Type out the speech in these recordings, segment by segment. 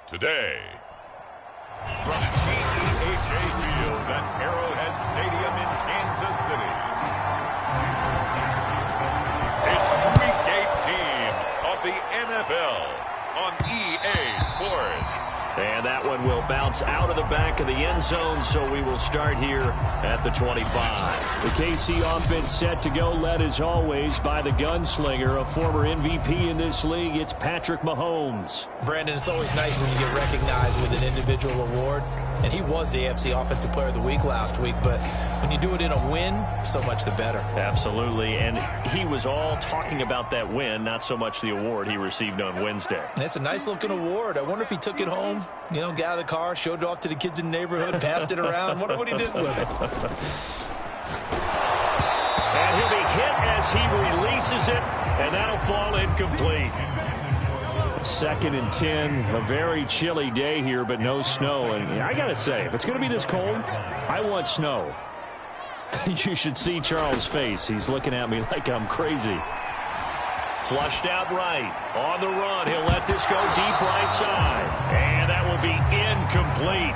today. From TEHA Field at Arrowhead Stadium in Kansas City, it's Week 18 of the NFL on EA Sports. And that one will bounce out of the back of the end zone, so we will start here at the 25. The KC offense set to go, led as always by the gunslinger, a former MVP in this league. It's Patrick Mahomes. Brandon, it's always nice when you get recognized with an individual award. And he was the AFC Offensive Player of the Week last week. But when you do it in a win, so much the better. Absolutely. And he was all talking about that win, not so much the award he received on Wednesday. And it's a nice-looking award. I wonder if he took it home, you know, got out of the car, showed it off to the kids in the neighborhood, passed it around. Wonder what he did with it. And he'll be hit as he releases it, and that'll fall incomplete. 2nd and 10, a very chilly day here, but no snow. And I got to say, if it's going to be this cold, I want snow. You should see Charles' face. He's looking at me like I'm crazy. Flushed out right. On the run, he'll let this go deep right side. And that will be incomplete.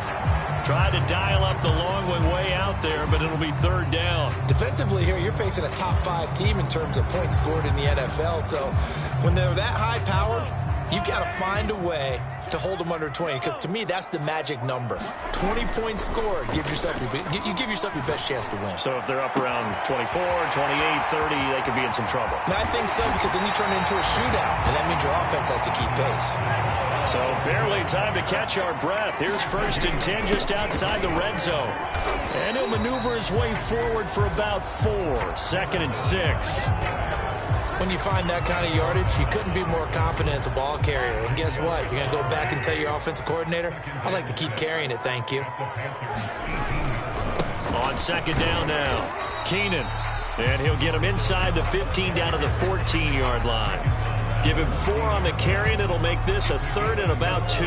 Tried to dial up the long way out there, but it'll be 3rd down. Defensively here, you're facing a top 5 team in terms of points scored in the NFL. So when they're that high-powered, you've got to find a way to hold them under 20, because to me, that's the magic number. 20 points scored, you give yourself your best chance to win. So if they're up around 24, 28, 30, they could be in some trouble. And I think so, because then you turn it into a shootout, and that means your offense has to keep pace. So barely time to catch our breath. Here's 1st and 10 just outside the red zone. And he'll maneuver his way forward for about 4. 2nd and 6. When you find that kind of yardage, you couldn't be more confident as a ball carrier. And guess what? You're going to go back and tell your offensive coordinator, I'd like to keep carrying it, thank you. On 2nd down now, Keenan. And he'll get him inside the 15 down to the 14-yard line. Give him 4 on the carry, and it'll make this a 3rd and about 2.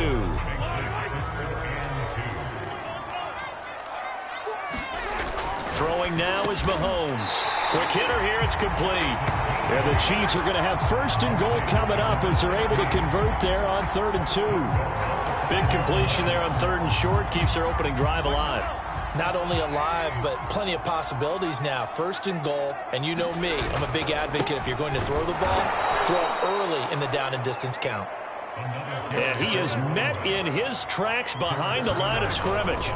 Throwing now is Mahomes. Quick hitter here, it's complete. Yeah, the Chiefs are going to have 1st and goal coming up as they're able to convert there on 3rd and 2. Big completion there on 3rd and short, keeps their opening drive alive. Not only alive, but plenty of possibilities now. 1st and goal, and you know me, I'm a big advocate. If you're going to throw the ball, throw it early in the down and distance count. And he is met in his tracks behind the line of scrimmage.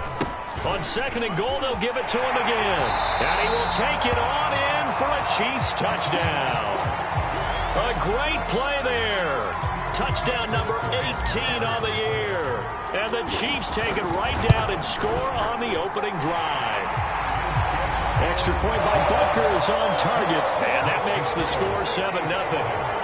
On 2nd and goal, they'll give it to him again. And he will take it on in for a Chiefs touchdown. A great play there. Touchdown number 18 on the year. And the Chiefs take it right down and score on the opening drive. Extra point by Butker is on target. And that makes the score 7-0.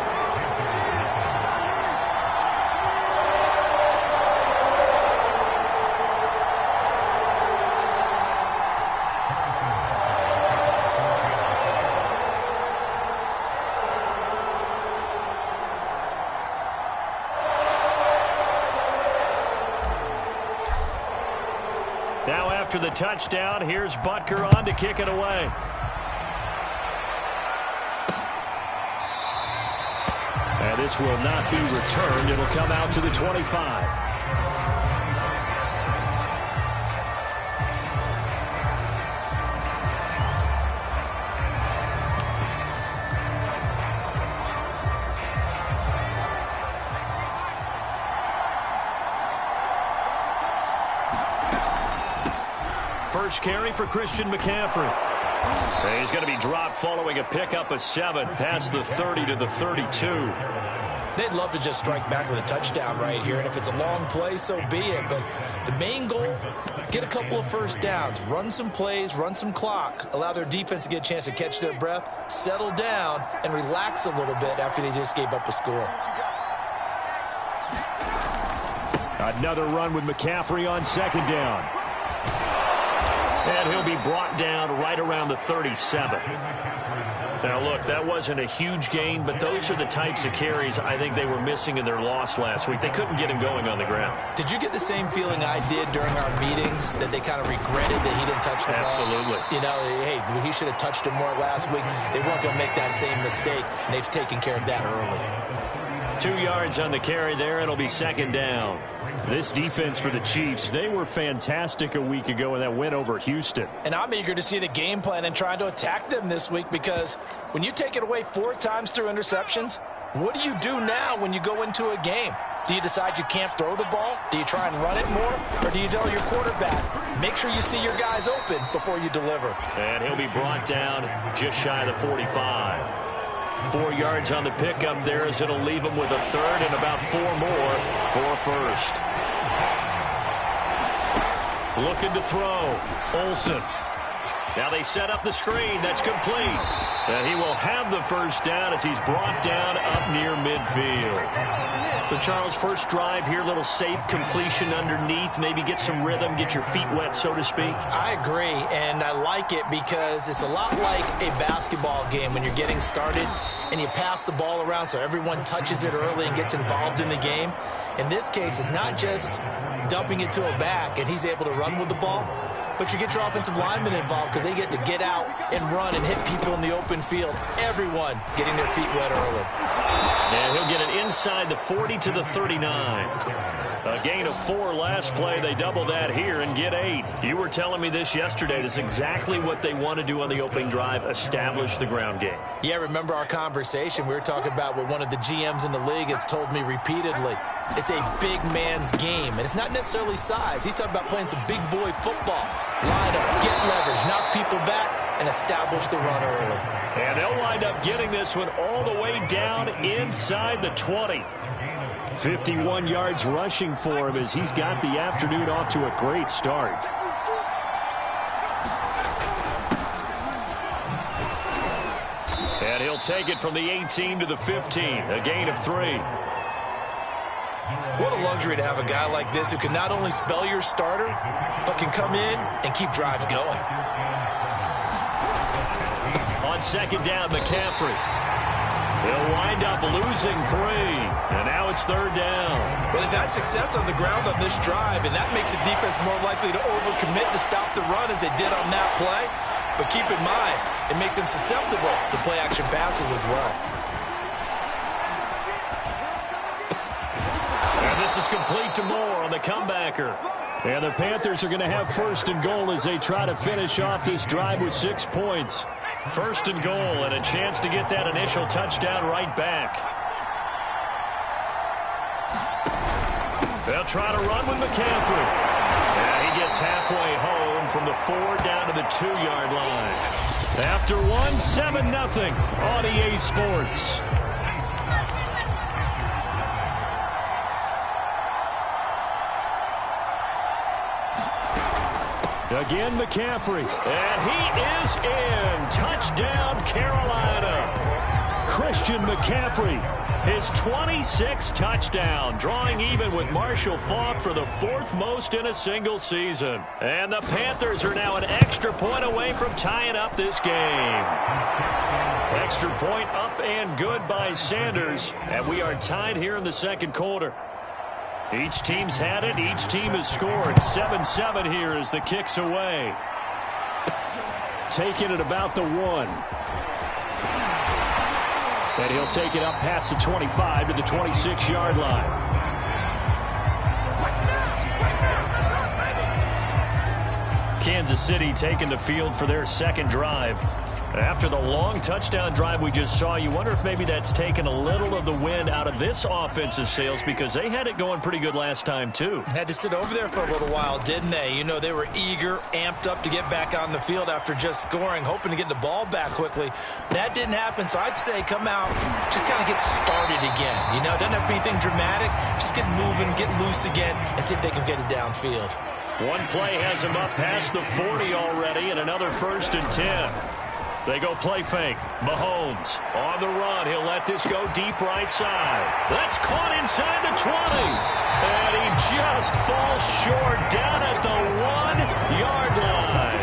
Now after the touchdown, here's Butker on to kick it away. And this will not be returned. It'll come out to the 25. First carry for Christian McCaffrey. And he's going to be dropped following a pickup of 7 past the 30 to the 32. They'd love to just strike back with a touchdown right here, and if it's a long play, so be it. But the main goal, get a couple of 1st downs, run some plays, run some clock, allow their defense to get a chance to catch their breath, settle down, and relax a little bit after they just gave up a score. Another run with McCaffrey on 2nd down. And he'll be brought down right around the 37. Now, look, that wasn't a huge gain, but those are the types of carries I think they were missing in their loss last week. They couldn't get him going on the ground. Did you get the same feeling I did during our meetings, that they kind of regretted that he didn't touch the ball? Absolutely. You know, hey, he should have touched it more last week. They weren't going to make that same mistake, and they've taken care of that early. 2 yards on the carry there. It'll be second down. This defense for the Chiefs, they were fantastic a week ago in that win over Houston. And I'm eager to see the game plan and trying to attack them this week, because when you take it away 4 times through interceptions, what do you do now when you go into a game? Do you decide you can't throw the ball? Do you try and run it more? Or do you tell your quarterback, make sure you see your guys open before you deliver? And he'll be brought down just shy of the 45. 4 yards on the pickup there, as it'll leave him with a third and about 4 more for a first. Looking to throw. Olsen. Now they set up the screen. That's complete. And he will have the first down as he's brought down up near midfield. So, Charles, first drive here, little safe completion underneath. Maybe get some rhythm, get your feet wet, so to speak. I agree, and I like it because it's a lot like a basketball game when you're getting started and you pass the ball around so everyone touches it early and gets involved in the game. In this case, it's not just dumping it to a back and he's able to run with the ball, but you get your offensive linemen involved because they get to get out and run and hit people in the open field. Everyone getting their feet wet early. And he'll get it inside the 40 to the 39. A gain of 4 last play. They double that here and get 8. You were telling me this yesterday. This is exactly what they want to do on the opening drive, establish the ground game. Yeah, remember our conversation? We were talking about what one of the GMs in the league has told me repeatedly. It's a big man's game, and it's not necessarily size. He's talking about playing some big boy football. Line up, get leverage, knock people back, and establish the run early. And they'll wind up getting this one all the way down inside the 20. 51 yards rushing for him as he's got the afternoon off to a great start. And he'll take it from the 18 to the 15, a gain of 3. What a luxury to have a guy like this who can not only spell your starter, but can come in and keep drives going. On second down, McCaffrey. They'll wind up losing 3, and now it's third down. Well, they've had success on the ground on this drive, and that makes the defense more likely to overcommit to stop the run as they did on that play. But keep in mind, it makes them susceptible to play-action passes as well. And this is complete to Moore on the comebacker. And the Panthers are going to have first and goal as they try to finish off this drive with 6 points. First and goal, and a chance to get that initial touchdown right back. They'll try to run with McCaffrey. And he gets halfway home from the 4 down to the 2-yard line. After 7-0 on EA Sports. Again, McCaffrey. And he is in. Touchdown, Carolina. Christian McCaffrey. His 26th touchdown, drawing even with Marshall Faulk for the 4th most in a single season. And the Panthers are now an extra point away from tying up this game. Extra point up and good by Sanders. And we are tied here in the second quarter. Each team's had it. Each team has scored. 7-7 here as the kick's away. Taking it about the 1. And he'll take it up past the 25 to the 26-yard line. Kansas City taking the field for their second drive. After the long touchdown drive we just saw, you wonder if maybe that's taken a little of the wind out of this offensive sails, because they had it going pretty good last time, too. Had to sit over there for a little while, didn't they? You know, they were eager, amped up to get back on the field after just scoring, hoping to get the ball back quickly. That didn't happen, so I'd say come out, just kind of get started again. You know, it doesn't have to be anything dramatic. Just get moving, get loose again, and see if they can get it downfield. One play has him up past the 40 already, and another 1st and 10. They go play fake. Mahomes on the run. He'll let this go deep right side. That's caught inside the 20. And he just falls short down at the 1-yard line.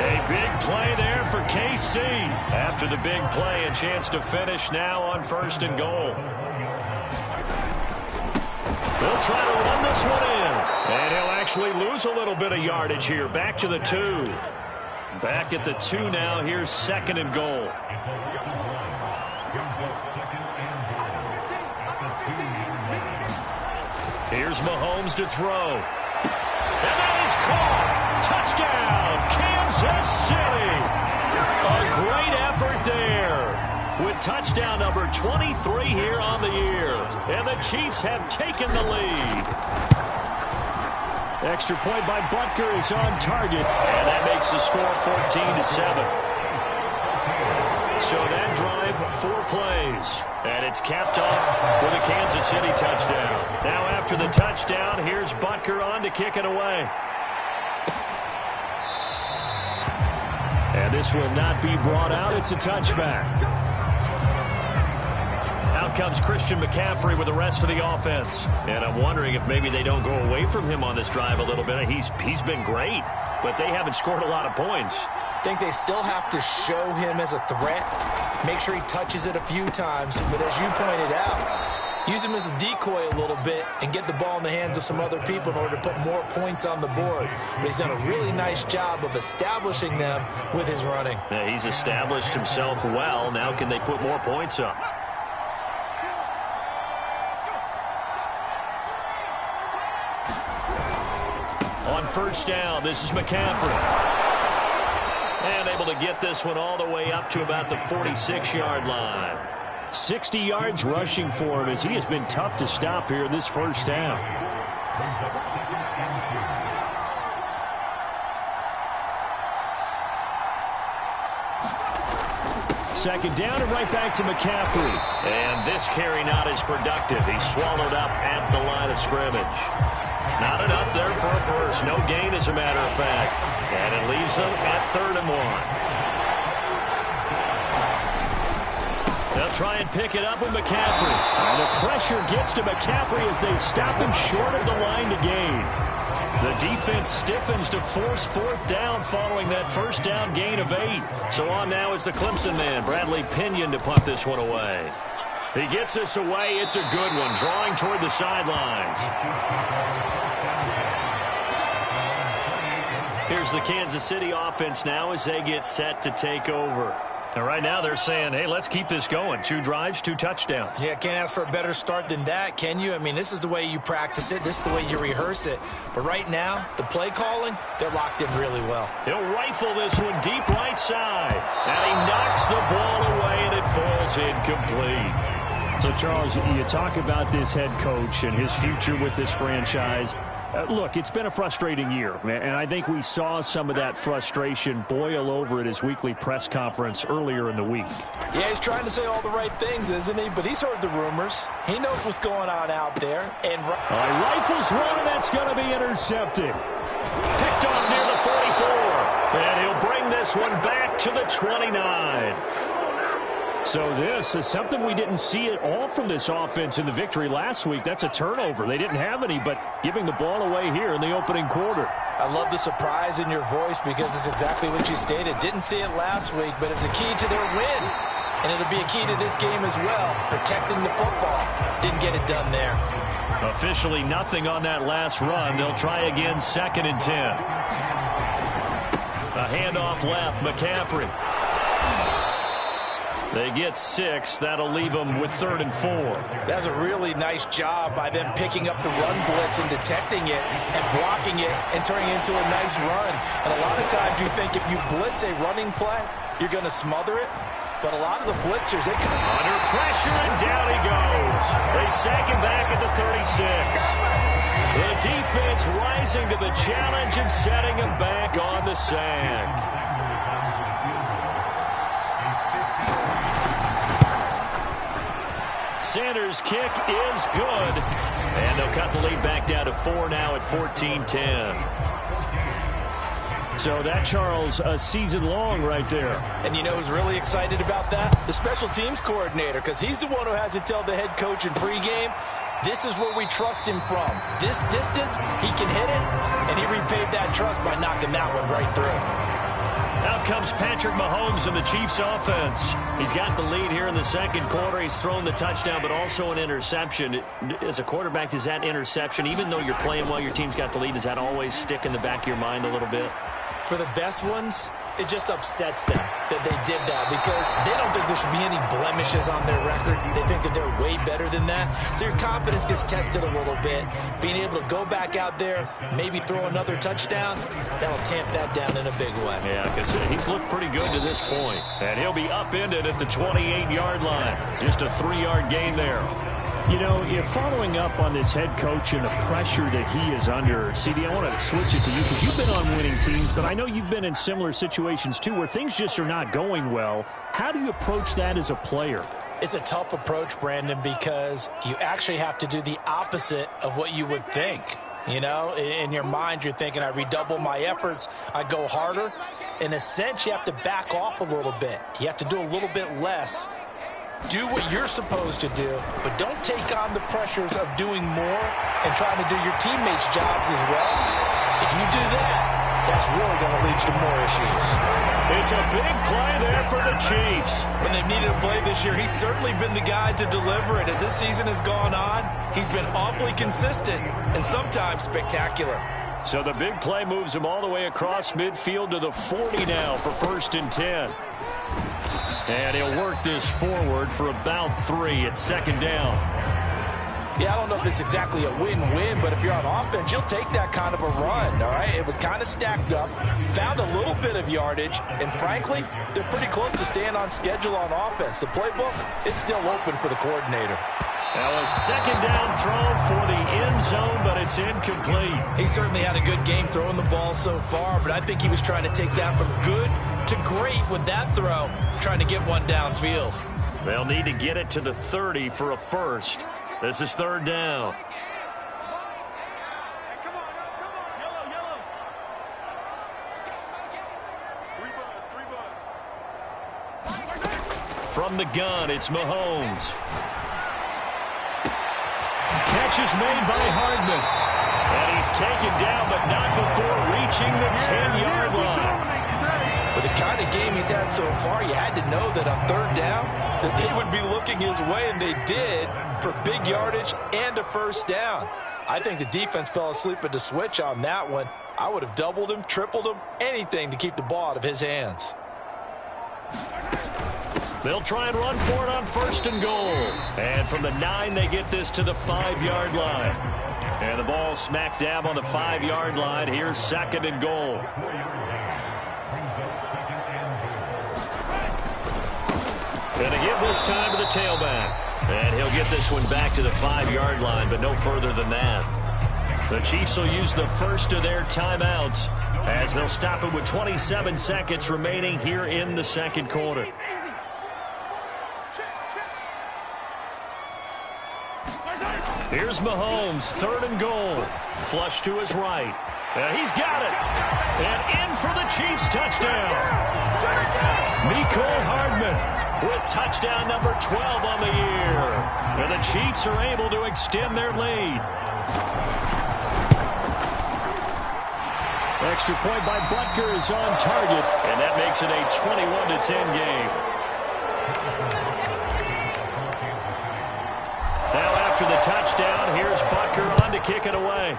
A big play there for KC. After the big play, a chance to finish now on 1st and goal. They'll try to run this one in. And he'll actually lose a little bit of yardage here. Back to the 2. Back at the 2 now. Here's 2nd and goal. Here's Mahomes to throw. And that is caught. Touchdown, Kansas City. A great effort there with touchdown number 23 here on the year. And the Chiefs have taken the lead. Extra point by Butker is on target. And that makes the score 14-7. So that drive, 4 plays. And it's capped off with a Kansas City touchdown. Now after the touchdown, here's Butker on to kick it away. And this will not be brought out. It's a touchback. Out comes Christian McCaffrey with the rest of the offense. And I'm wondering if maybe they don't go away from him on this drive a little bit. He's been great, but they haven't scored a lot of points. I think they still have to show him as a threat. Make sure he touches it a few times. But as you pointed out, use him as a decoy a little bit and get the ball in the hands of some other people in order to put more points on the board. But he's done a really nice job of establishing them with his running. Yeah, he's established himself well. Now can they put more points up? On first down, this is McCaffrey. And able to get this one all the way up to about the 46-yard line. 60 yards rushing for him as he has been tough to stop here in this first half. Second down and right back to McCaffrey. And this carry not as productive. He's swallowed up at the line of scrimmage. Not enough there for a first. No gain, as a matter of fact. And it leaves them at 3rd and 1. They'll try and pick it up with McCaffrey. And the pressure gets to McCaffrey as they stop him short of the line to gain. The defense stiffens to force 4th down following that first down gain of 8. So on now is the Clemson man, Bradley Pinion, to punt this one away. He gets this away. It's a good one, drawing toward the sidelines. Here's the Kansas City offense now as they get set to take over. And right now they're saying, hey, let's keep this going. 2 drives, 2 touchdowns. Yeah, can't ask for a better start than that, can you? I mean, this is the way you practice it. This is the way you rehearse it. But right now, the play calling, they're locked in really well. He'll rifle this one deep right side. And he knocks the ball away, and it falls incomplete. So, Charles, you talk about this head coach and his future with this franchise. Look, it's been a frustrating year, and I think we saw some of that frustration boil over at his weekly press conference earlier in the week. Yeah, he's trying to say all the right things, isn't he? But he's heard the rumors. He knows what's going on out there. And rifles one, and that's going to be intercepted. Picked off near the 44. And he'll bring this one back to the 29. So this is something we didn't see at all from this offense in the victory last week. That's a turnover. They didn't have any, but giving the ball away here in the opening quarter. I love the surprise in your voice because it's exactly what you stated. Didn't see it last week, but it's a key to their win. And it'll be a key to this game as well, protecting the football. Didn't get it done there. Officially nothing on that last run. They'll try again, 2nd and 10. A handoff left, McCaffrey. They get 6. That'll leave them with 3rd and 4. That's a really nice job by them picking up the run blitz and detecting it and blocking it and turning it into a nice run. And a lot of times you think if you blitz a running play, you're going to smother it. But a lot of the blitzers, they come under pressure, and down he goes. They sack him back at the 36. The defense rising to the challenge and setting him back on the sack. Sanders' kick is good. And they'll cut the lead back down to 4 now at 14-10. So that, Charles, a season long right there. And you know who's really excited about that? The special teams coordinator, because he's the one who has to tell the head coach in pregame, this is where we trust him from. This distance, he can hit it, and he repaid that trust by knocking that one right through. Out comes Patrick Mahomes in the Chiefs offense. He's got the lead here in the 2nd quarter. He's thrown the touchdown, but also an interception. As a quarterback, does that interception, even though you're playing well, your team's got the lead, does that always stick in the back of your mind a little bit? For the best ones, it just upsets them that they did that because they don't think there should be any blemishes on their record. They think that they're way better than that. So your confidence gets tested a little bit. Being able to go back out there, maybe throw another touchdown, that'll tamp that down in a big way. Yeah, because he's looked pretty good to this point. And he'll be upended at the 28-yard line. Just a 3-yard gain there. You know, if following up on this head coach and the pressure that he is under, CD, I want to switch it to you because you've been on winning teams, but I know you've been in similar situations too where things just are not going well. How do you approach that as a player? It's a tough approach, Brandon, because you actually have to do the opposite of what you would think. You know, in your mind, you're thinking, I redouble my efforts, I go harder. In a sense, you have to back off a little bit. You have to do a little bit less. Do what you're supposed to do, but don't take on the pressures of doing more and trying to do your teammates' jobs as well. If you do that, that's really going to lead you to more issues. It's a big play there for the Chiefs. When they've needed a play this year, he's certainly been the guy to deliver it. As this season has gone on, he's been awfully consistent and sometimes spectacular. So the big play moves him all the way across midfield to the 40 now for 1st and 10. And he'll work this forward for about 3 at 2nd down. Yeah, I don't know if it's exactly a win-win, but if you're on offense, you'll take that kind of a run, all right? It was kind of stacked up, found a little bit of yardage, and frankly, they're pretty close to staying on schedule on offense. The playbook is still open for the coordinator. Now a 2nd down throw for the end zone, but it's incomplete. He certainly had a good game throwing the ball so far, but I think he was trying to take that from good to great with that throw, trying to get one downfield. They'll need to get it to the 30 for a first. This is 3rd down. From the gun, it's Mahomes. Catch is made by Hardman. And he's taken down, but not before reaching the 10-yard line. With the kind of game he's had so far, you had to know that on 3rd down, that they would be looking his way, and they did, for big yardage and a 1st down. I think the defense fell asleep at the switch on that one. I would have doubled him, tripled him, anything to keep the ball out of his hands. They'll try and run for it on 1st and goal. And from the 9, they get this to the 5-yard line. And the ball smack dab on the 5-yard line. Here's 2nd and goal. And they give this time to the tailback. And he'll get this one back to the 5-yard line, but no further than that. The Chiefs will use the first of their timeouts as they'll stop it with 27 seconds remaining here in the 2nd quarter. Here's Mahomes, 3rd and goal. Flush to his right. And he's got it. And in for the Chiefs touchdown. Mecole Hardman with touchdown number 12 on the year. And the Chiefs are able to extend their lead. Extra point by Butker is on target. And that makes it a 21-10 game. Now after the touchdown, here's Butker on to kick it away.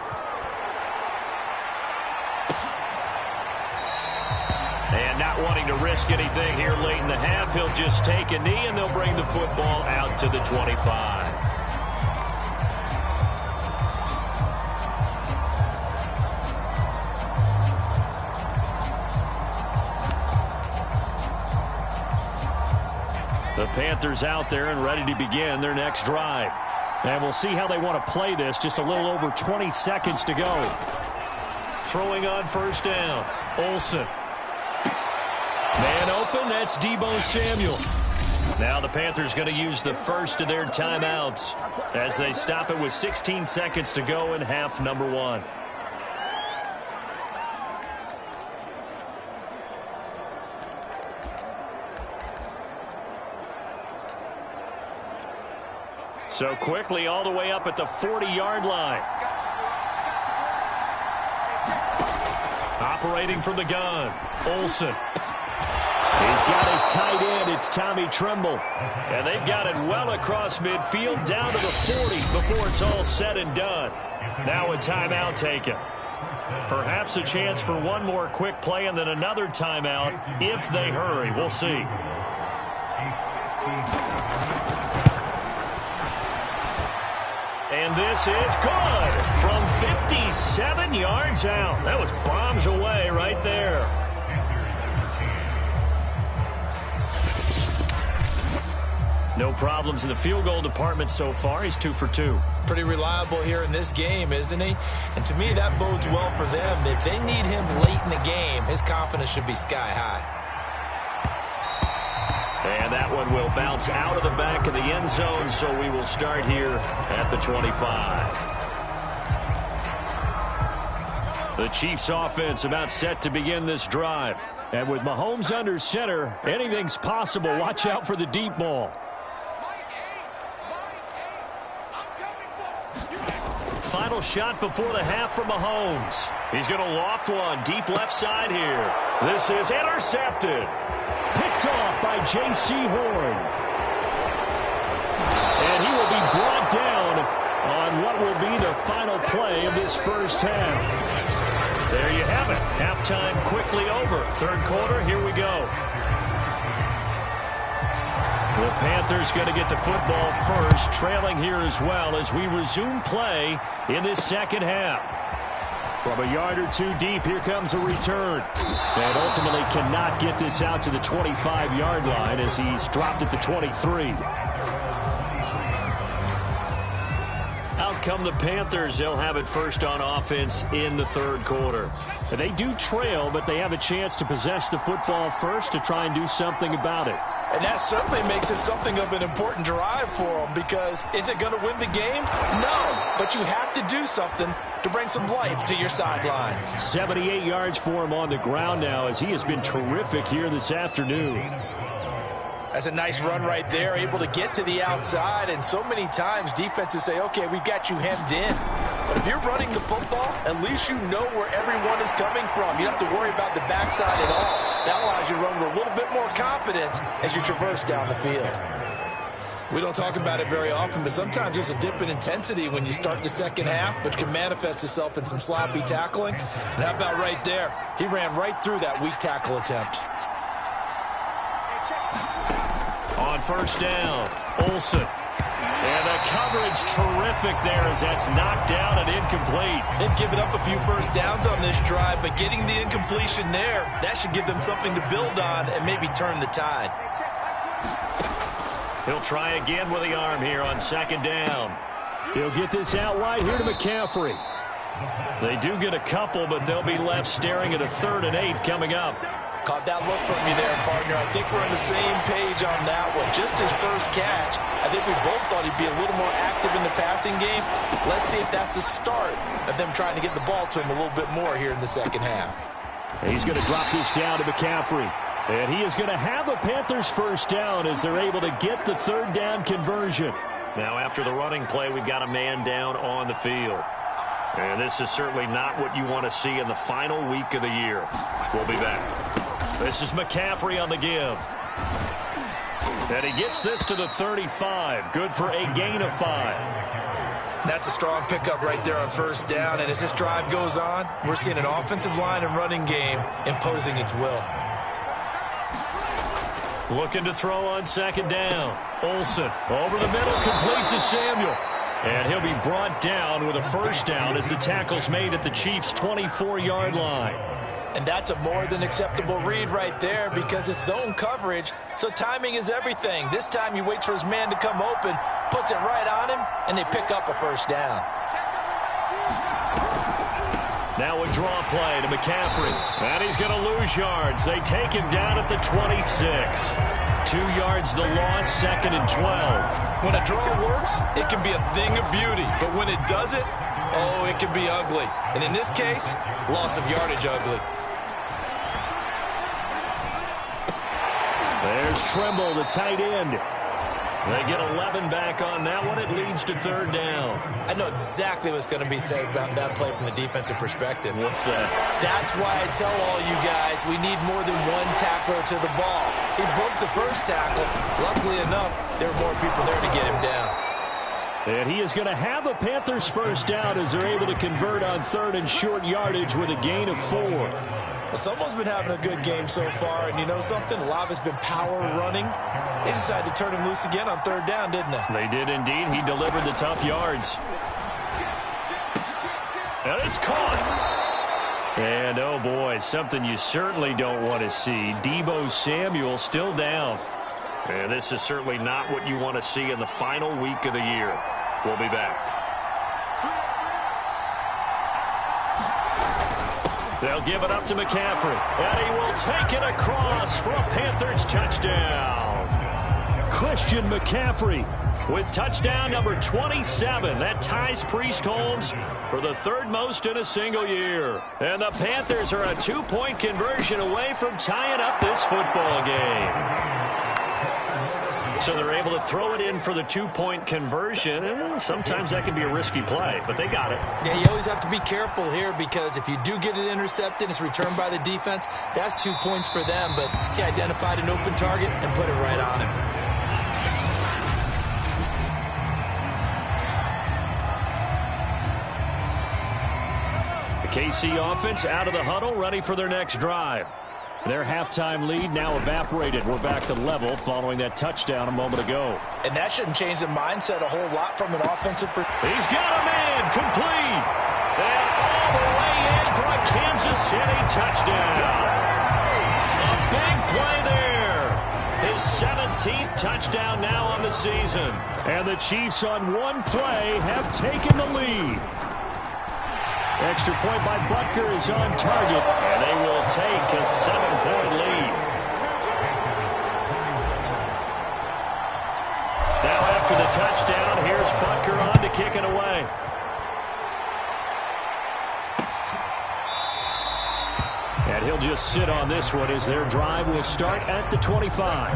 And not wanting to risk anything here late in the half, he'll just take a knee and they'll bring the football out to the 25. The Panthers out there and ready to begin their next drive. And we'll see how they want to play this. Just a little over 20 seconds to go. Throwing on 1st down. Olsen. Man open, that's Deebo Samuel. Now the Panthers going to use the first of their timeouts as they stop it with 16 seconds to go in half number 1. So quickly all the way up at the 40-yard line. Operating from the gun, Olsen. He's got his tight end. It's Tommy Tremble. And they've got it well across midfield down to the 40 before it's all said and done. Now a timeout taken. Perhaps a chance for one more quick play and then another timeout if they hurry. We'll see. And this is good from 57 yards out. That was bombs away right there. No problems in the field goal department so far. He's 2 for 2. Pretty reliable here in this game, isn't he? And to me, that bodes well for them. If they need him late in the game, his confidence should be sky high. And that one will bounce out of the back of the end zone, so we will start here at the 25. The Chiefs offense about set to begin this drive. And with Mahomes under center, anything's possible. Watch out for the deep ball. Final shot before the half for Mahomes. He's going to loft one deep left side here. This is intercepted. Picked off by J.C. Horn. And he will be brought down on what will be the final play of this first half. There you have it. Halftime quickly over. Third quarter, here we go. The Panthers going to get the football first, trailing here as well as we resume play in this second half. From a yard or two deep, here comes a return. And ultimately cannot get this out to the 25-yard line as he's dropped at the 23. Out come the Panthers. They'll have it first on offense in the third quarter. They do trail, but they have a chance to possess the football first to try and do something about it. And that certainly makes it something of an important drive for them, because is it going to win the game? No, but you have to do something to bring some life to your sideline. 78 yards for him on the ground now as he has been terrific here this afternoon. That's a nice run right there, able to get to the outside, and so many times defenses say, okay, we got you hemmed in. But if you're running the football, at least you know where everyone is coming from. You don't have to worry about the backside at all. That allows you to run with a little bit more confidence as you traverse down the field. We don't talk about it very often, but sometimes there's a dip in intensity when you start the second half, which can manifest itself in some sloppy tackling. And how about right there? He ran right through that weak tackle attempt. On first down, Olsen. And the coverage terrific there as that's knocked down and incomplete. They've given up a few first downs on this drive, but getting the incompletion there, that should give them something to build on and maybe turn the tide. He'll try again with the arm here on second down. He'll get this out wide here to McCaffrey. They do get a couple, but they'll be left staring at a 3rd and 8 coming up. Caught that look from you there, partner. I think we're on the same page on that one. Just his first catch. I think we both thought he'd be a little more active in the passing game. Let's see if that's the start of them trying to get the ball to him a little bit more here in the second half. He's going to drop this down to McCaffrey. And he is going to have a Panthers first down as they're able to get the 3rd down conversion. Now after the running play, we've got a man down on the field. And this is certainly not what you want to see in the final week of the year. We'll be back. This is McCaffrey on the give. And he gets this to the 35. Good for a gain of 5. That's a strong pickup right there on first down. And as this drive goes on, we're seeing an offensive line and running game imposing its will. Looking to throw on second down. Olsen over the middle, complete to Samuel. And he'll be brought down with a first down as the tackle's made at the Chiefs' 24-yard line. And that's a more than acceptable read right there because it's zone coverage, so timing is everything. This time he waits for his man to come open, puts it right on him, and they pick up a first down. Now a draw play to McCaffrey. And he's going to lose yards. They take him down at the 26. 2 yards the loss, 2nd and 12. When a draw works, it can be a thing of beauty. But when it doesn't, oh, it can be ugly. And in this case, loss of yardage ugly. There's Trimble, the tight end. They get 11 back on that one. It leads to 3rd down. I know exactly what's going to be said about that play from the defensive perspective. What's that? That's why I tell all you guys we need more than one tackler to the ball. He broke the first tackle. Luckily enough, there were more people there to get him down. And he is going to have a Panthers first down as they're able to convert on 3rd and short yardage with a gain of 4. Well, someone's been having a good game so far, and you know something? A lot of it's been power running. They decided to turn him loose again on 3rd down, didn't they? They did indeed. He delivered the tough yards. And it's caught. And, oh, boy, something you certainly don't want to see. Deebo Samuel still down. And this is certainly not what you want to see in the final week of the year. We'll be back. They'll give it up to McCaffrey. And he will take it across for a Panthers touchdown. Christian McCaffrey with touchdown number 27. That ties Priest Holmes for the 3rd most in a single year. And the Panthers are a 2-point conversion away from tying up this football game. So they're able to throw it in for the 2-point conversion, and sometimes that can be a risky play, but they got it. Yeah, you always have to be careful here because if you do get it intercepted, it's returned by the defense, that's 2 points for them, but he identified an open target and put it right on him. The KC offense out of the huddle, ready for their next drive. Their halftime lead now evaporated. We're back to level following that touchdown a moment ago. And that shouldn't change the mindset a whole lot from an offensive perspective. He's got a man complete. And all the way in for a Kansas City touchdown. A big play there. His 17th touchdown now on the season. And the Chiefs on one play have taken the lead. Extra point by Butker is on target, and they will take a 7-point lead. Now after the touchdown, here's Butker on to kick it away. And he'll just sit on this one as their drive will start at the 25.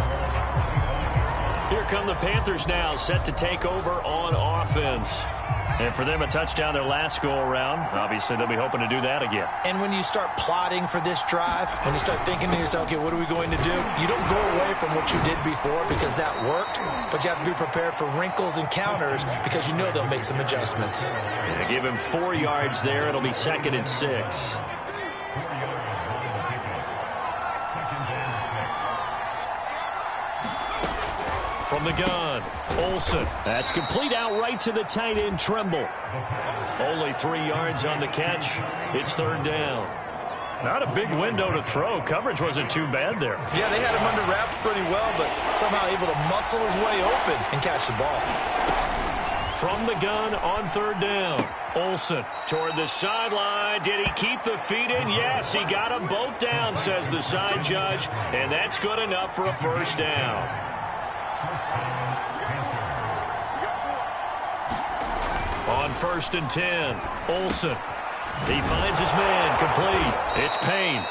Here come the Panthers now, set to take over on offense. And for them, a touchdown their last go-around. Obviously, they'll be hoping to do that again. And when you start plotting for this drive, when you start thinking to yourself, okay, what are we going to do? You don't go away from what you did before because that worked, but you have to be prepared for wrinkles and counters because you know they'll make some adjustments. They give him 4 yards there. It'll be 2nd and 6. From the gun, Olsen. That's complete out right to the tight end, Tremble. Only 3 yards on the catch. It's 3rd down. Not a big window to throw. Coverage wasn't too bad there. Yeah, they had him under wraps pretty well, but somehow able to muscle his way open and catch the ball. From the gun on 3rd down. Olsen toward the sideline. Did he keep the feet in? Yes, he got them both down, says the side judge, and that's good enough for a 1st down. On 1st and 10, Olsen. He finds his man, complete. It's Payne.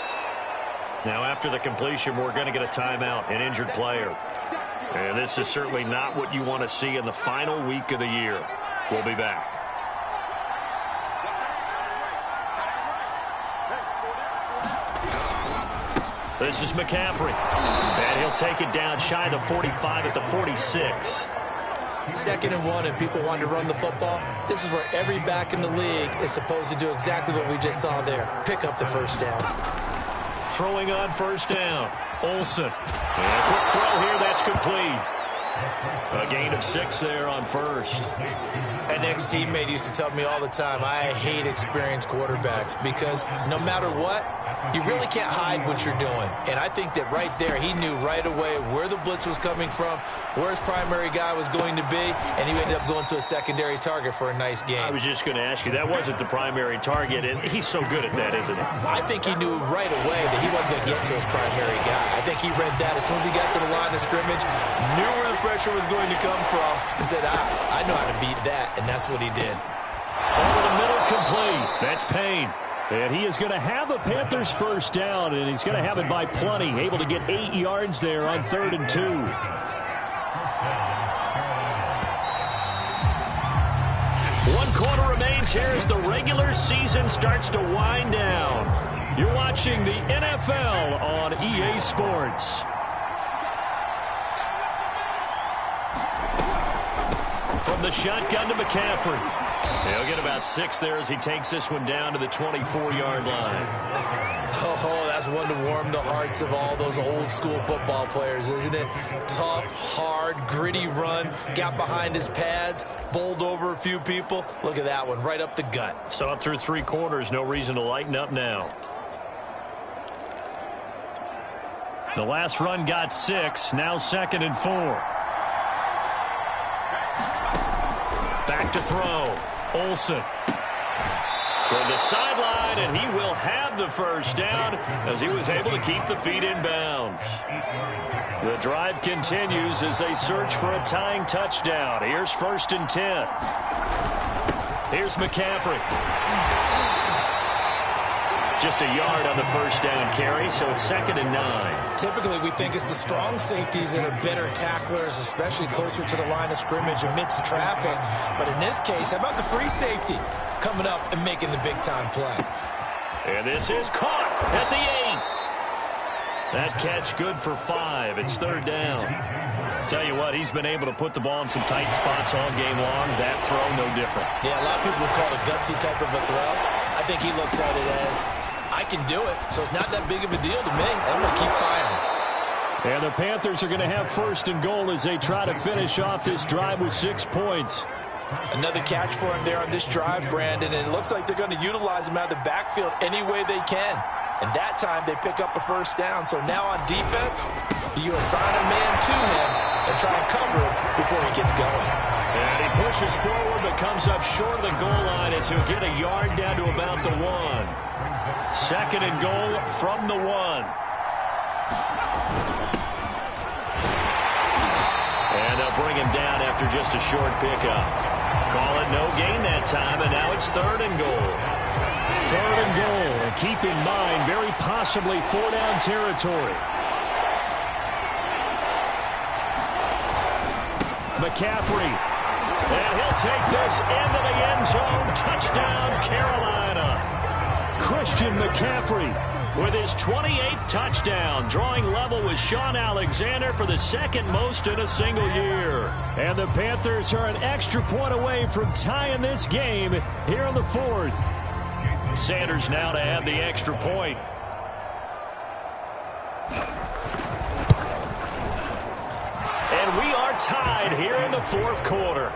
Now after the completion, we're going to get a timeout, an injured player. And this is certainly not what you want to see in the final week of the year. We'll be back. This is McCaffrey. And he'll take it down shy of the 45 at the 46. 2nd and 1 and people want to run the football. This is where every back in the league is supposed to do exactly what we just saw there. Pick up the 1st down. Throwing on 1st down. Olsen. And a quick throw here. That's complete. A gain of 6 there on 1st. An ex-teammate used to tell me all the time, I hate experienced quarterbacks because no matter what, you really can't hide what you're doing. And I think that right there, he knew right away where the blitz was coming from, where his primary guy was going to be, and he ended up going to a secondary target for a nice game. I was just going to ask you, that wasn't the primary target, and he's so good at that, isn't he? I think he knew right away that he wasn't going to get to his primary guy. I think he read that as soon as he got to the line of scrimmage, knew where the pressure was going to come from, and said, I know how to beat that, and that's what he did. Over the middle, complete. That's Payne. And he is going to have a Panthers 1st down, and he's going to have it by plenty. Able to get 8 yards there on 3rd and 2. 1 quarter remains here as the regular season starts to wind down. You're watching the NFL on EA Sports. from the shotgun to McCaffrey. He'll get about 6 there as he takes this one down to the 24-yard line. Oh, that's one to warm the hearts of all those old-school football players, isn't it? Tough, hard, gritty run, got behind his pads, bowled over a few people. Look at that one, right up the gut. So up through 3 quarters, no reason to lighten up now. The last run got 6, now 2nd and 4. Back to throw. Olsen toward the sideline, and he will have the first down as he was able to keep the feet in bounds. The drive continues as they search for a tying touchdown. Here's 1st and 10. Here's McCaffrey. Just a yard on the first down carry, so it's 2nd and 9. Typically, we think it's the strong safeties that are better tacklers, especially closer to the line of scrimmage amidst traffic. But in this case, how about the free safety coming up and making the big-time play? And this is caught at the 8. That catch good for 5. It's 3rd down. Tell you what, he's been able to put the ball in some tight spots all game long. That throw, no different. Yeah, a lot of people would call it a gutsy type of a throw. I think he looks at it as, I can do it, so it's not that big of a deal to me. I'm going to keep firing. And the Panthers are going to have 1st and goal as they try to finish off this drive with 6 points. Another catch for him there on this drive, Brandon, and it looks like they're going to utilize him out of the backfield any way they can. And that time, they pick up a first down. So now on defense, you assign a man to him and try and cover him before he gets going. And he pushes forward but comes up short of the goal line as he'll get a yard down to about the 1. 2nd and goal from the 1. And they'll bring him down after just a short pickup. Call it no gain that time, and now it's 3rd and goal. 3rd and goal, and keep in mind, very possibly 4-down territory. McCaffrey, and he'll take this into the end zone. Touchdown, Carolina. Christian McCaffrey with his 28th touchdown, drawing level with Sean Alexander for the 2nd most in a single year. And the Panthers are an extra point away from tying this game here in the 4th. Sanders now to add the extra point. And we are tied here in the 4th quarter.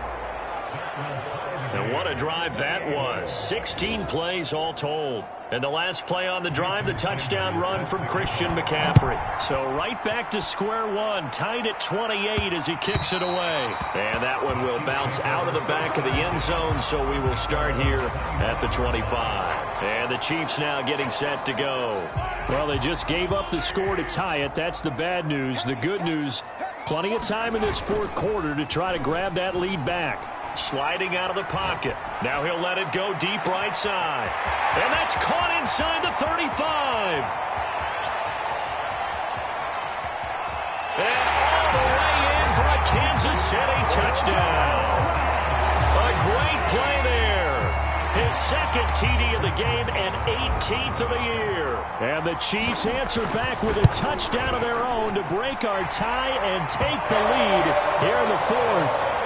And what a drive that was. 16 plays all told. And the last play on the drive, the touchdown run from Christian McCaffrey. So right back to square one, tied at 28 as he kicks it away. And that one will bounce out of the back of the end zone, so we will start here at the 25. And the Chiefs now getting set to go. Well, they just gave up the score to tie it. That's the bad news. The good news, plenty of time in this 4th quarter to try to grab that lead back. Sliding out of the pocket. Now he'll let it go deep right side. And that's caught inside the 35. And all the way in for a Kansas City touchdown. A great play there. His 2nd TD of the game and 18th of the year. And the Chiefs answer back with a touchdown of their own to break our tie and take the lead here in the 4th.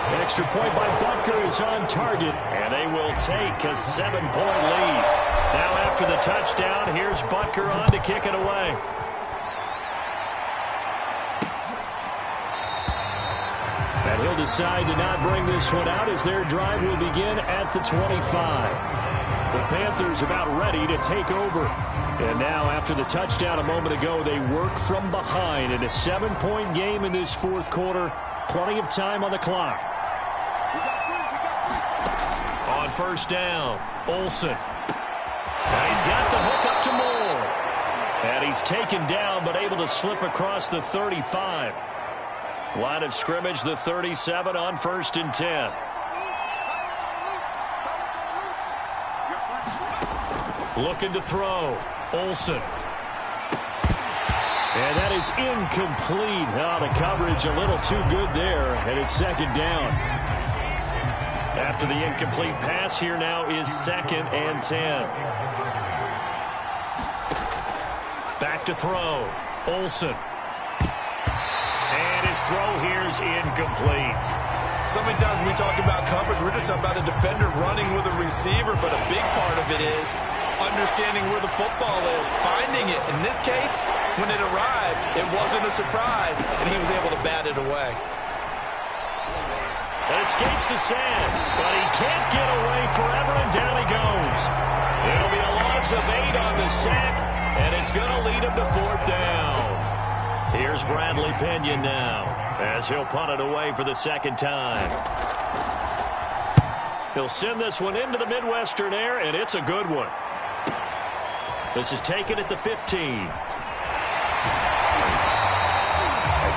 Extra point by Butker is on target. And they will take a 7-point lead. Now after the touchdown, here's Butker on to kick it away. And he'll decide to not bring this one out as their drive will begin at the 25. The Panthers about ready to take over. And now after the touchdown a moment ago, they work from behind in a 7-point game in this 4th quarter. Plenty of time on the clock. On 1st down, Olsen. Now he's got the hook up to Moore. And he's taken down but able to slip across the 35. Line of scrimmage, the 37 on 1st and 10. Looking to throw. Olsen. And that is incomplete. Oh, the coverage a little too good there, and it's 2nd down. After the incomplete pass, here now is 2nd and 10. Back to throw. Olsen. And his throw here is incomplete. So many times when we talk about coverage, we're just about a defender running with a receiver, but a big part of it is understanding where the football is, finding it. In this case, when it arrived, it wasn't a surprise, and he was able to bat it away. Escapes the sand, but he can't get away forever, and down he goes. It'll be a loss of 8 on the sack, and it's going to lead him to 4th down. Here's Bradley Pinion now, as he'll punt it away for the 2nd time. He'll send this one into the Midwestern air, and it's a good one. This is taken at the 15.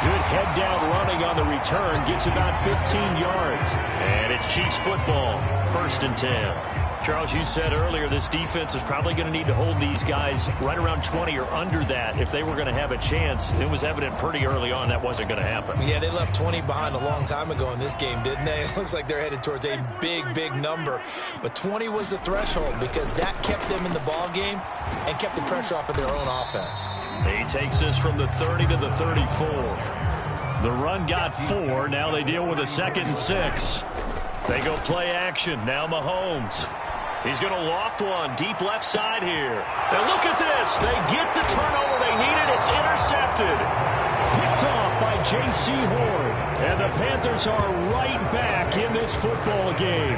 Good head-down running on the return. Gets about 15 yards. And it's Chiefs football. 1st and 10. Charles, you said earlier this defense is probably going to need to hold these guys right around 20 or under that if they were going to have a chance. It was evident pretty early on that wasn't going to happen. Yeah, they left 20 behind a long time ago in this game, didn't they? It looks like they're headed towards a big, big number. But 20 was the threshold because that kept them in the ball game and kept the pressure off of their own offense. He takes this from the 30 to the 34. The run got 4. Now they deal with a 2nd and 6. They go play action. Now Mahomes. He's going to loft one deep left side here. And look at this. They get the turnover they needed. It's intercepted. Picked off by J.C. Horn. And the Panthers are right back in this football game.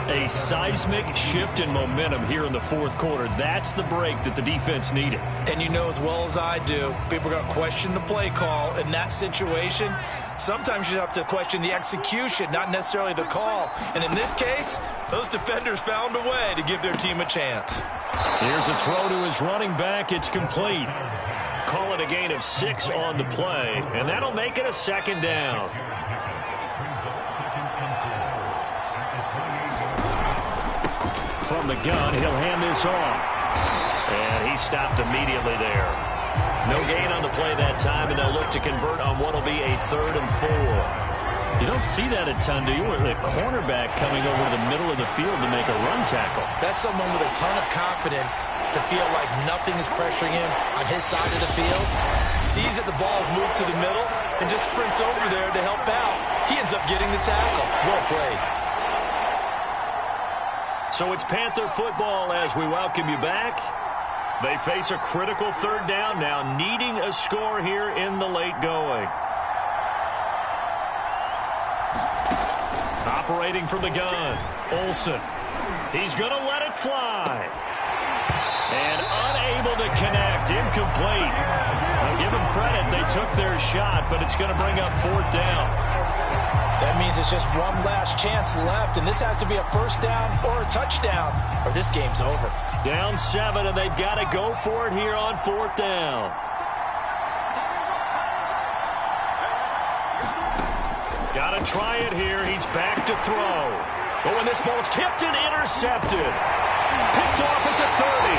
A seismic shift in momentum here in the 4th quarter. That's the break that the defense needed. And you know as well as I do, people are going to question the play call in that situation. Sometimes you have to question the execution, not necessarily the call. And in this case, those defenders found a way to give their team a chance. Here's a throw to his running back. It's complete. Call it a gain of 6 on the play, and that'll make it a 2nd down. From the gun, he'll hand this off. And he stopped immediately there. No gain on the play that time, and they'll look to convert on what will be a 3rd and 4. You don't see that a ton, do you? With a cornerback coming over to the middle of the field to make a run tackle. That's someone with a ton of confidence to feel like nothing is pressuring him on his side of the field. Sees that the ball's moved to the middle and just sprints over there to help out. He ends up getting the tackle. Well played. So it's Panther football as we welcome you back. They face a critical 3rd down now, needing a score here in the late going. Operating from the gun, Olsen. He's going to let it fly. And unable to connect, incomplete. I'll give them credit, they took their shot, but it's going to bring up 4th down. That means it's just one last chance left, and this has to be a 1st down or a touchdown, or this game's over. Down 7, and they've got to go for it here on 4th down. Got to try it here. He's back to throw. But when this ball's tipped and intercepted. Picked off at the 30.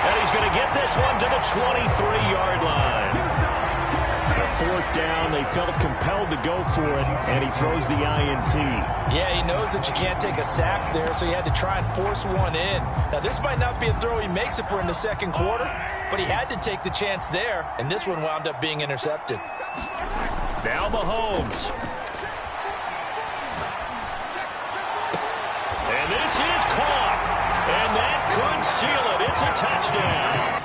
And he's going to get this one to the 23-yard line. 4th down, they felt compelled to go for it, and he throws the INT. Yeah, he knows that you can't take a sack there, so he had to try and force one in. Now, this might not be a throw he makes if we're in the 2nd quarter, but he had to take the chance there, and this one wound up being intercepted. Now Mahomes. And this is caught, and that could seal it. It's a touchdown.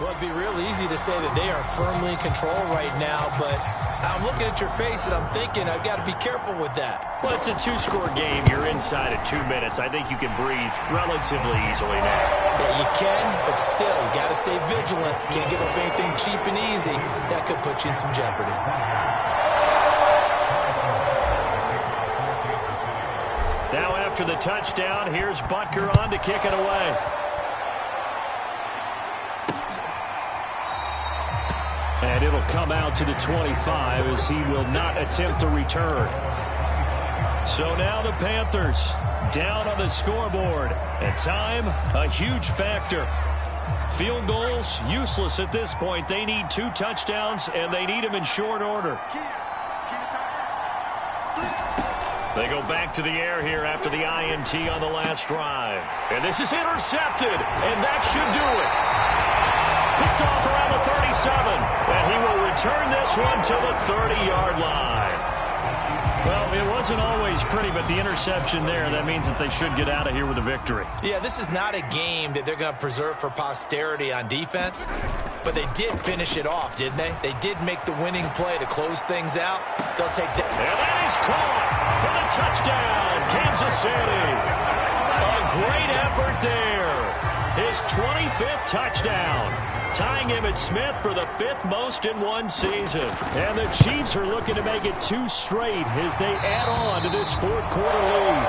Well, it'd be real easy to say that they are firmly in control right now, but I'm looking at your face and I'm thinking I've got to be careful with that. Well, it's a two-score game. You're inside at 2 minutes. I think you can breathe relatively easily now. Yeah, you can, but still, you got to stay vigilant. Can't give up anything cheap and easy. That could put you in some jeopardy. Now after the touchdown, here's Butker on to kick it away. And it'll come out to the 25 as he will not attempt to return. So now the Panthers down on the scoreboard. And time, a huge factor. Field goals, useless at this point. They need 2 touchdowns, and they need them in short order. They go back to the air here after the INT on the last drive. And this is intercepted, and that should do it. Picked off around the 37, and he will return this one to the 30-yard line. Well, it wasn't always pretty, but the interception there, that means that they should get out of here with a victory. Yeah, this is not a game that they're going to preserve for posterity on defense, but they did finish it off, didn't they? They did make the winning play to close things out. They'll take that. And that is caught for the touchdown, Kansas City. A great effort there. His 25th touchdown. Tying Emmitt Smith for the 5th most in one season. And the Chiefs are looking to make it 2 straight as they add on to this 4th quarter lead.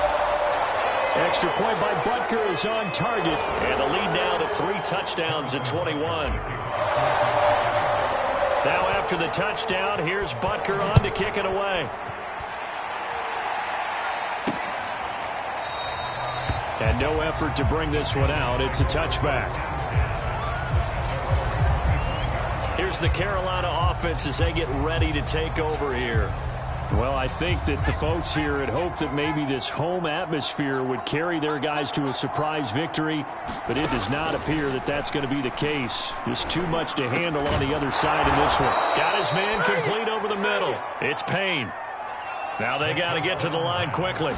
Extra point by Butker is on target. And the lead now to 3 touchdowns at 21. Now after the touchdown, here's Butker on to kick it away. And no effort to bring this one out. It's a touchback. Here's the Carolina offense as they get ready to take over here. Well, I think that the folks here had hoped that maybe this home atmosphere would carry their guys to a surprise victory, but it does not appear that that's going to be the case. Just too much to handle on the other side in this one. Got his man complete over the middle. It's Payne. Now they got to get to the line quickly.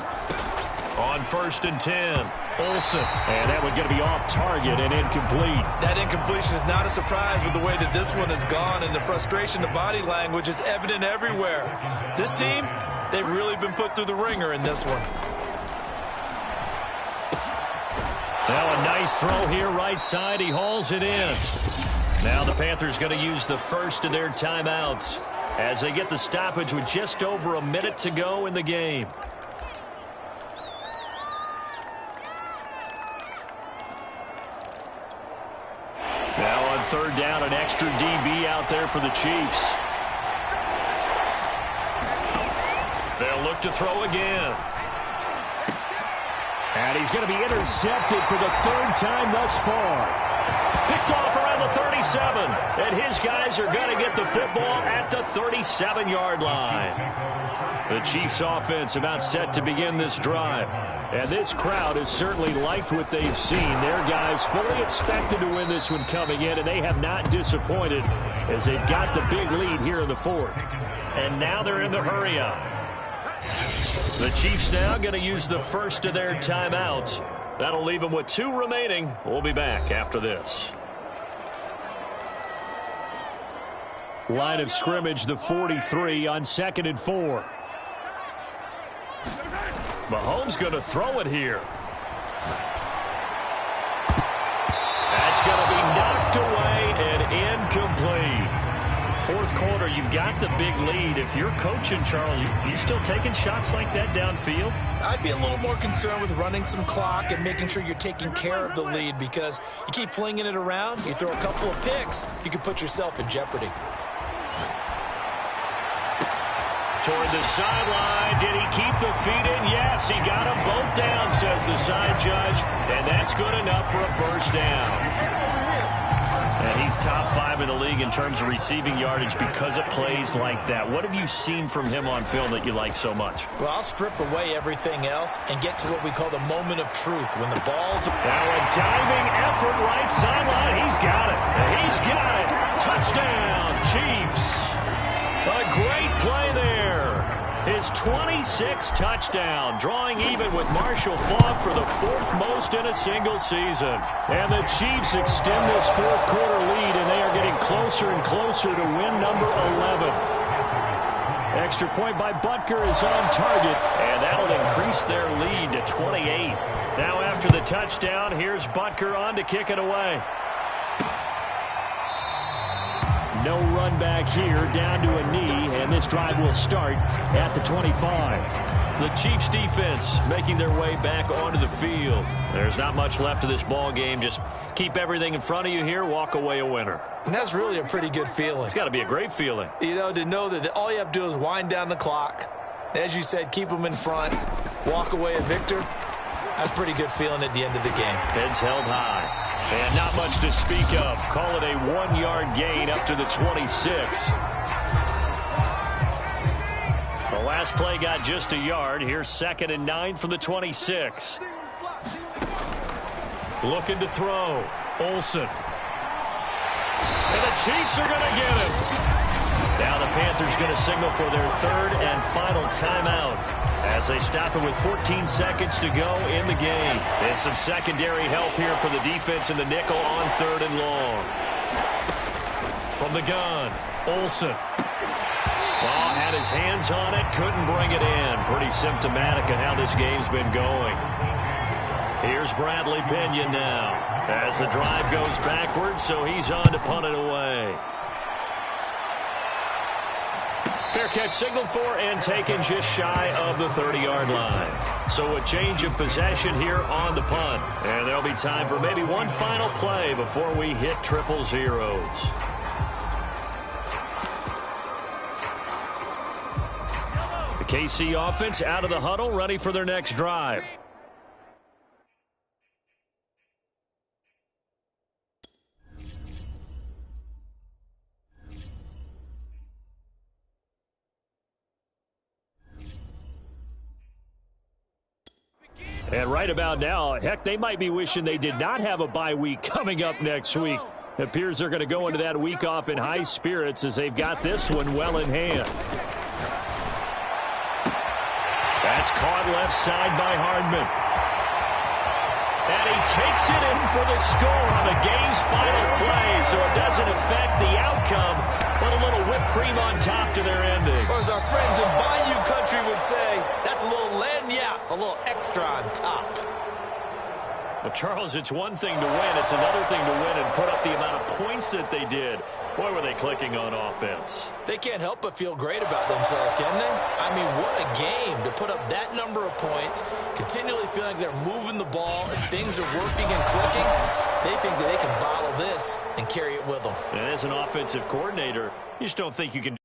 On 1st and 10, Olsen. And that one going to be off target and incomplete. That incompletion is not a surprise with the way that this one has gone, and the frustration of body language is evident everywhere. This team, they've really been put through the ringer in this one. Now a nice throw here right side. He hauls it in. Now the Panthers going to use the first of their timeouts as they get the stoppage with just over a minute to go in the game. Now on 3rd down, an extra DB out there for the Chiefs. They'll look to throw again. And he's going to be intercepted for the 3rd time thus far. Picked off around the 37. And his guys are going to get the football at the 37-yard line. The Chiefs offense about set to begin this drive. And this crowd has certainly liked what they've seen. Their guys fully expected to win this one coming in, and they have not disappointed as they've got the big lead here in the 4th. And now they're in the hurry-up. The Chiefs now going to use the first of their timeouts. That'll leave them with 2 remaining. We'll be back after this. Line of scrimmage, the 43 on 2nd and 4. Mahomes going to throw it here. That's going to be knocked away and incomplete. 4th quarter, you've got the big lead. If you're coaching, Charles, you still taking shots like that downfield? I'd be a little more concerned with running some clock and making sure you're taking care of the lead, because you keep flinging it around, you throw a couple of picks, you can put yourself in jeopardy. Toward the sideline. Did he keep the feet in? Yes, he got them both down, says the side judge. And that's good enough for a 1st down. And he's top 5 in the league in terms of receiving yardage because of plays like that. What have you seen from him on film that you like so much? Well, I'll strip away everything else and get to what we call the moment of truth. When the ball's... Now a diving effort right sideline. He's got it. He's got it. Touchdown, Chiefs. A great play there. his 26th touchdown, drawing even with Marshall Faulk for the 4th most in a single season. And the Chiefs extend this fourth quarter lead, and they are getting closer and closer to win number 11. Extra point by Butker is on target, and that'll increase their lead to 28. Now after the touchdown, here's Butker on to kick it away. No run back here, down to a knee, and this drive will start at the 25. The Chiefs defense making their way back onto the field. There's not much left of this ball game. Just keep everything in front of you here, walk away a winner. And that's really a pretty good feeling. It's got to be a great feeling. You know, to know that all you have to do is wind down the clock. As you said, keep them in front, walk away a victor. That's a pretty good feeling at the end of the game. Heads held high. And not much to speak of. Call it a 1-yard gain up to the 26. The last play got just a yard. Here's 2nd and 9 from the 26. Looking to throw. Olsen. And the Chiefs are going to get him. Now the Panthers going to signal for their 3rd and final timeout as they stop it with 14 seconds to go in the game. And some secondary help here for the defense in the nickel on 3rd and long. From the gun, Olsen. Ball had his hands on it, couldn't bring it in. Pretty symptomatic of how this game's been going. Here's Bradley Pinion now as the drive goes backwards, so he's on to punt it away. Fair catch signaled for and taken just shy of the 30-yard line. So a change of possession here on the punt. And there'll be time for maybe one final play before we hit triple zeros. The KC offense out of the huddle, ready for their next drive. And right about now, heck, they might be wishing they did not have a bye week coming up next week. It appears they're going to go into that week off in high spirits as they've got this one well in hand. That's caught left side by Hardman. And he takes it in for the score on the game's final play, so it doesn't affect the outcome, but a little whipped cream on top to their ending. Or as our friends in Bayou Country would say, that's a little lagniappe, a little extra on top. Well, Charles, it's one thing to win. It's another thing to win and put up the amount of points that they did. Boy, were they clicking on offense. They can't help but feel great about themselves, can they? I mean, what a game to put up that number of points, continually feeling like they're moving the ball and things are working and clicking. They think that they can bottle this and carry it with them. And as an offensive coordinator, you just don't think you can